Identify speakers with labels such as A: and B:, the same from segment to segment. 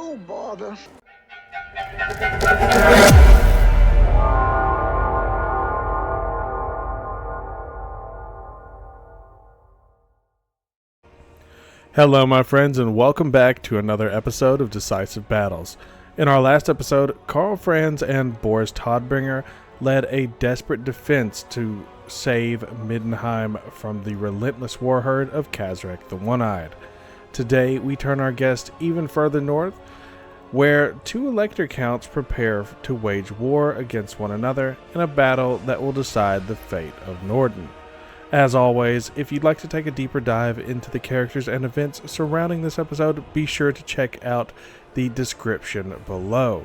A: Oh, bother.
B: Hello, my friends, and welcome back to another episode of Decisive Battles. In our last episode, Karl Franz and Boris Toddbringer led a desperate defense to save Middenheim from the relentless war herd of Kazrek the One-Eyed. Today, we turn our guest even further north, where two Elector counts prepare to wage war against one another in a battle that will decide the fate of Nordland. As always, if you'd like to take a deeper dive into the characters and events surrounding this episode, be sure to check out the description below.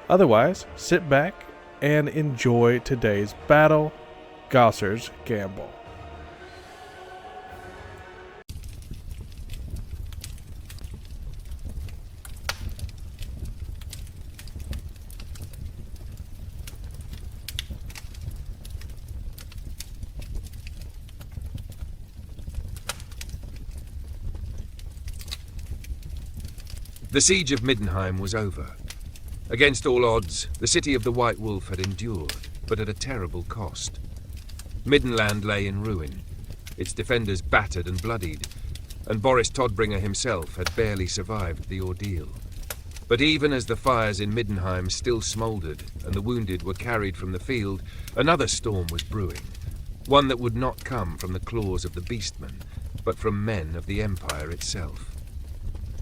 B: Otherwise, sit back and enjoy today's battle, Gausser's Gamble.
C: The siege of Middenheim was over. Against all odds, the city of the White Wolf had endured, but at a terrible cost. Middenland lay in ruin, its defenders battered and bloodied, and Boris Toddbringer himself had barely survived the ordeal. But even as the fires in Middenheim still smouldered and the wounded were carried from the field, another storm was brewing, one that would not come from the claws of the beastmen, but from men of the Empire itself.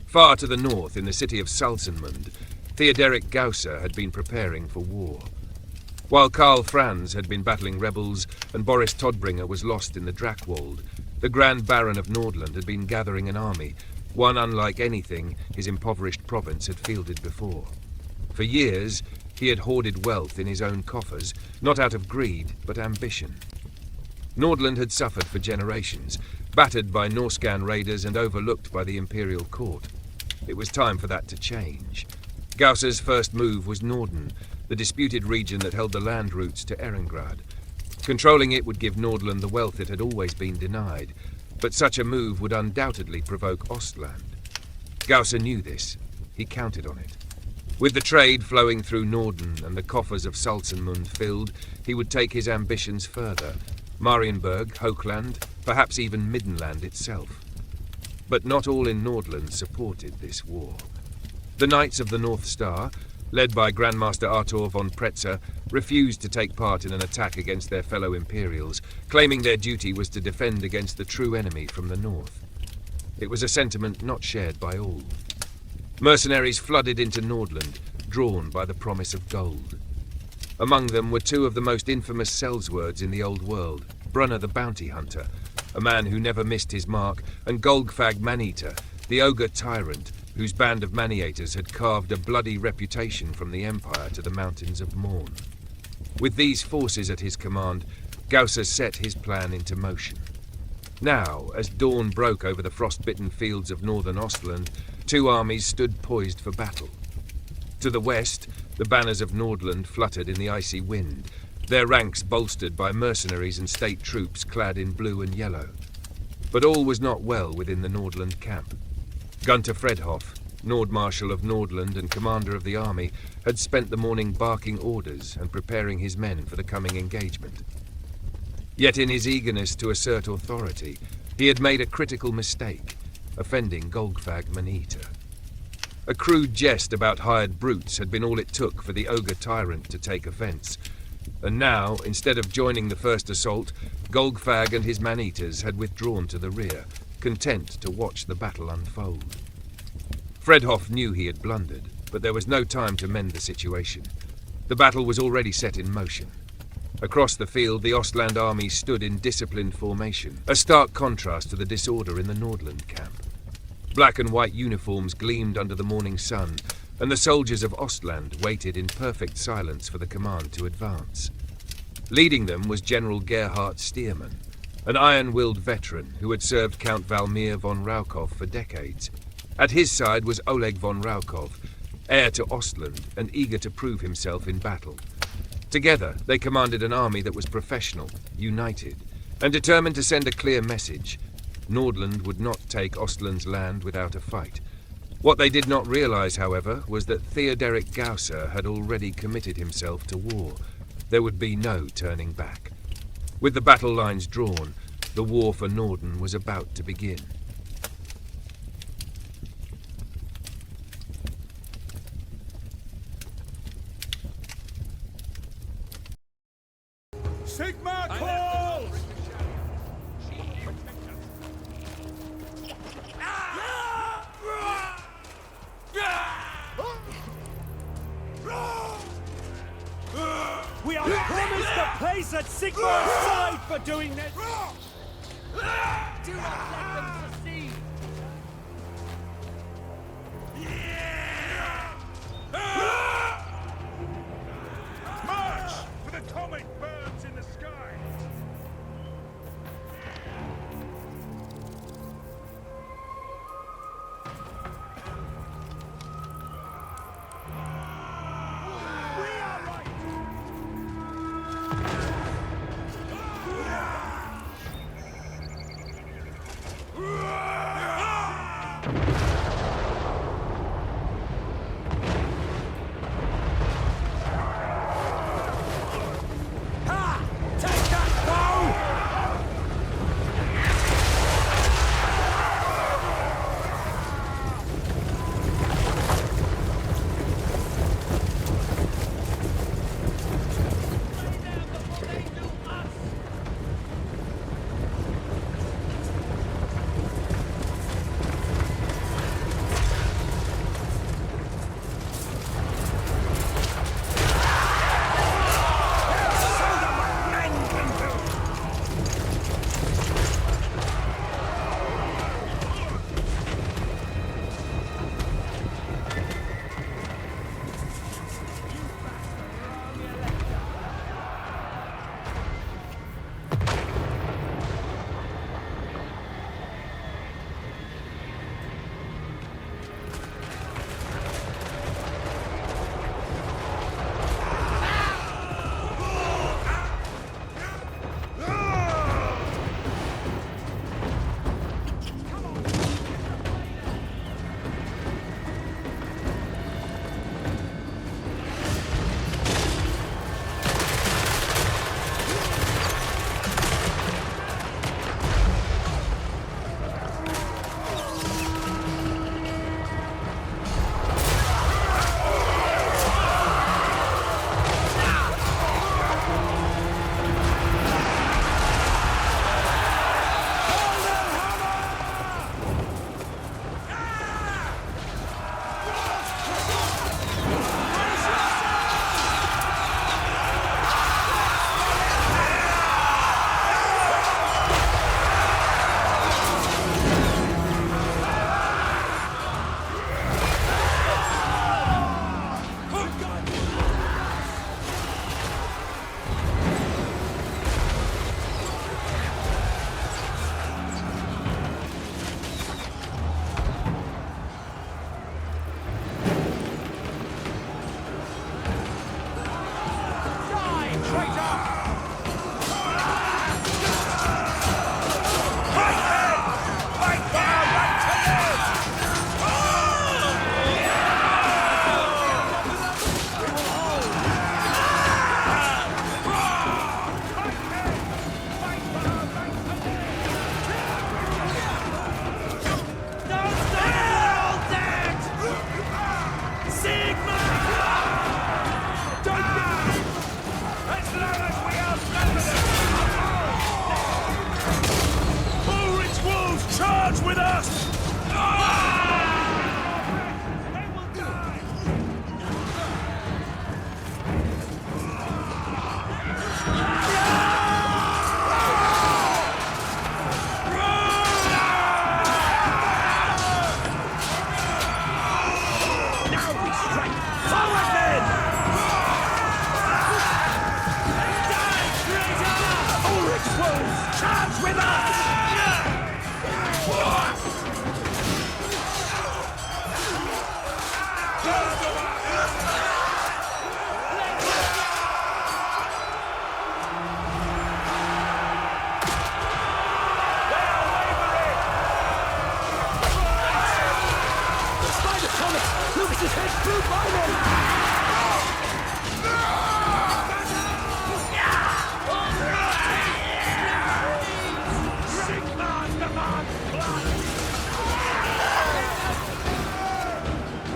C: Far to the north, in the city of Salzenmund, Theoderic Gausser had been preparing for war. While Karl Franz had been battling rebels and Boris Toddbringer was lost in the Drakwald, the Grand Baron of Nordland had been gathering an army, one unlike anything his impoverished province had fielded before. For years, he had hoarded wealth in his own coffers, not out of greed, but ambition. Nordland had suffered for generations, battered by Norscan raiders and overlooked by the imperial court. It was time for that to change. Gausser's first move was Norden, the disputed region that held the land routes to Erengrad. Controlling it would give Nordland the wealth it had always been denied, but such a move would undoubtedly provoke Ostland. Gausser knew this. He counted on it. With the trade flowing through Norden and the coffers of Salzenmund filled, he would take his ambitions further. Marienburg, Hochland, perhaps even Middenland itself. But not all in Nordland supported this war. The Knights of the North Star, led by Grandmaster Artur von Pretzer, refused to take part in an attack against their fellow Imperials, claiming their duty was to defend against the true enemy from the north. It was a sentiment not shared by all. Mercenaries flooded into Nordland, drawn by the promise of gold. Among them were two of the most infamous sellswords in the old world, Brunner the Bounty Hunter, a man who never missed his mark, and Golgfag Maneater, the ogre tyrant, whose band of maniators had carved a bloody reputation from the Empire to the mountains of Morn. With these forces at his command, Gausser set his plan into motion. Now, as dawn broke over the frost-bitten fields of northern Ostland, two armies stood poised for battle. To the west, the banners of Nordland fluttered in the icy wind, their ranks bolstered by mercenaries and state troops clad in blue and yellow. But all was not well within the Nordland camp. Gunter Fredhoff, Nord Marshal of Nordland and commander of the army, had spent the morning barking orders and preparing his men for the coming engagement. Yet in his eagerness to assert authority, he had made a critical mistake, offending Golgfag Maneater. A crude jest about hired brutes had been all it took for the ogre tyrant to take offence. And now, instead of joining the first assault, Golgfag and his man-eaters had withdrawn to the rear, content to watch the battle unfold. Fredhoff knew he had blundered, but there was no time to mend the situation. The battle was already set in motion. Across the field, the Ostland army stood in disciplined formation, a stark contrast to the disorder in the Nordland camp. Black and white uniforms gleamed under the morning sun, and the soldiers of Ostland waited in perfect silence for the command to advance. Leading them was General Gerhard Stearman, an iron-willed veteran who had served Count Valmir von Raukov for decades. At his side was Oleg von Raukov, heir to Ostland and eager to prove himself in battle. Together, they commanded an army that was professional, united, and determined to send a clear message. Nordland would not take Ostland's land without a fight. What they did not realize, however, was that Theoderic Gausser had already committed himself to war. There would be no turning back. With the battle lines drawn, the war for Norden was about to begin.
A: Sigma calls! We are promised a place at Sigma's side for doing this!
D: Do not let them succeed!
A: March! For the comet burns in the sky! We are right!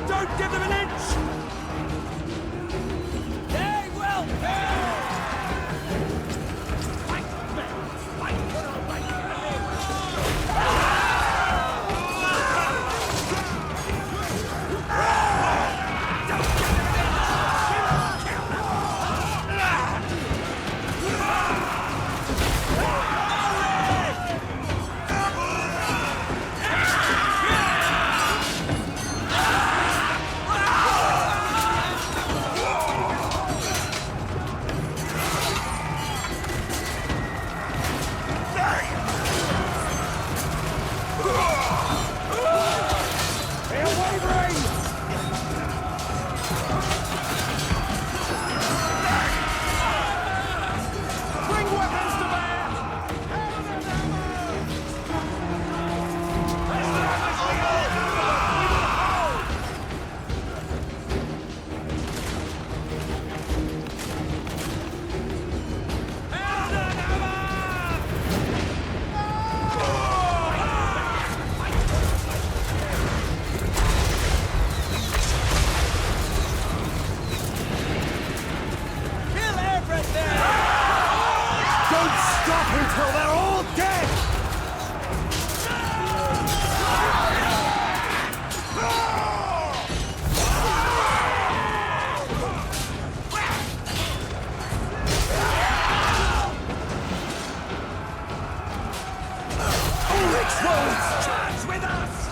A: Don't give them an inch!
D: They will pay!
A: Until they're all dead! Ulrich's charge with us!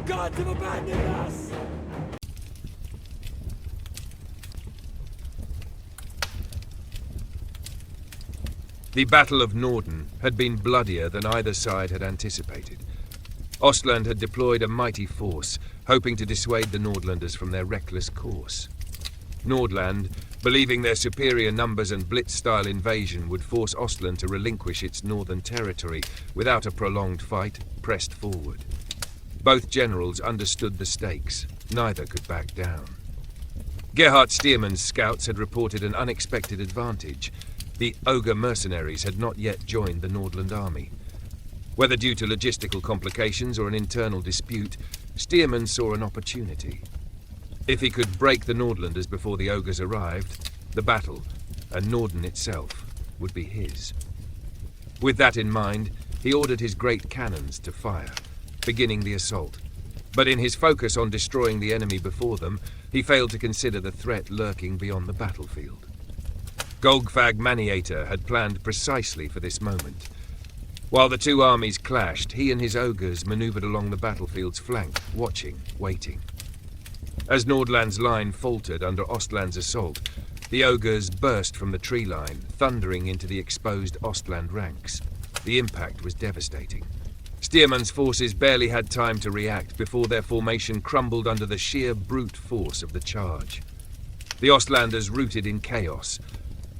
A: gods have abandoned us!
C: The Battle of Norden had been bloodier than either side had anticipated. Ostland had deployed a mighty force, hoping to dissuade the Nordlanders from their reckless course. Nordland, believing their superior numbers and blitz-style invasion would force Ostland to relinquish its northern territory without a prolonged fight, pressed forward. Both generals understood the stakes. Neither could back down. Gerhard Stearman's scouts had reported an unexpected advantage. The ogre mercenaries had not yet joined the Nordland army. Whether due to logistical complications or an internal dispute, Stearman saw an opportunity. If he could break the Nordlanders before the ogres arrived, the battle, and Norden itself, would be his. With that in mind, he ordered his great cannons to fire, beginning the assault. But in his focus on destroying the enemy before them, he failed to consider the threat lurking beyond the battlefield. Golgfag Maniator had planned precisely for this moment. While the two armies clashed, he and his ogres maneuvered along the battlefield's flank, watching, waiting. As Nordland's line faltered under Ostland's assault, the ogres burst from the tree line, thundering into the exposed Ostland ranks. The impact was devastating. Stearman's forces barely had time to react before their formation crumbled under the sheer brute force of the charge. The Ostlanders rooted in chaos.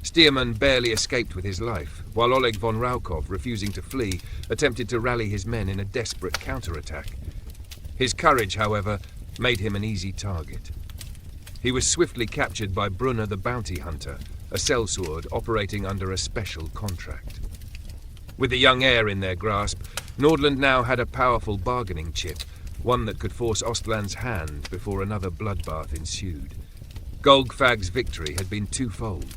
C: Stearman barely escaped with his life, while Oleg von Raukov, refusing to flee, attempted to rally his men in a desperate counterattack. His courage, however, made him an easy target. He was swiftly captured by Brunner the Bounty Hunter, a sellsword operating under a special contract. With the young heir in their grasp, Nordland now had a powerful bargaining chip, one that could force Ostland's hand before another bloodbath ensued. Golgfag's victory had been twofold.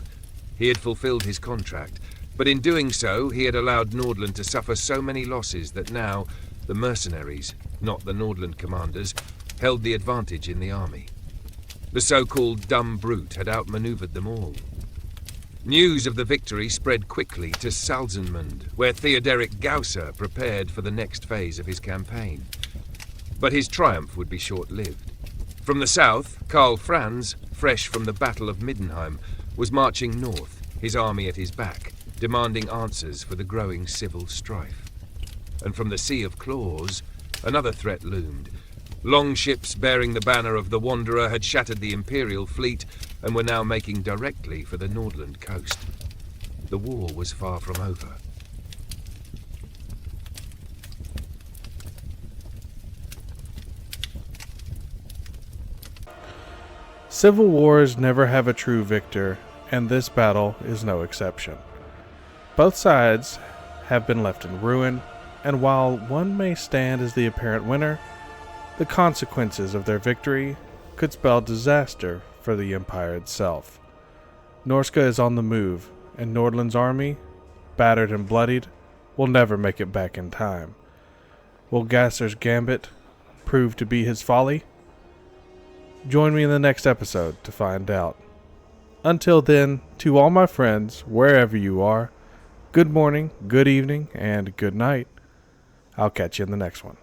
C: He had fulfilled his contract, but in doing so, he had allowed Nordland to suffer so many losses that now the mercenaries, not the Nordland commanders, held the advantage in the army. The so-called dumb brute had outmaneuvered them all. News of the victory spread quickly to Salzenmund, where Theoderic Gausser prepared for the next phase of his campaign. But his triumph would be short-lived. From the south, Karl Franz, fresh from the Battle of Middenheim, was marching north, his army at his back, demanding answers for the growing civil strife. And from the Sea of Claws, another threat loomed. Longships bearing the banner of the Wanderer had shattered the Imperial fleet and were now making directly for the Nordland coast. The war was far from over.
B: Civil wars never have a true victor, and this battle is no exception. Both sides have been left in ruin, and while one may stand as the apparent winner, the consequences of their victory could spell disaster for the Empire itself. Norsca is on the move, and Nordland's army, battered and bloodied, will never make it back in time. Will Gausser's gambit prove to be his folly? Join me in the next episode to find out. Until then, to all my friends, wherever you are, good morning, good evening, and good night. I'll catch you in the next one.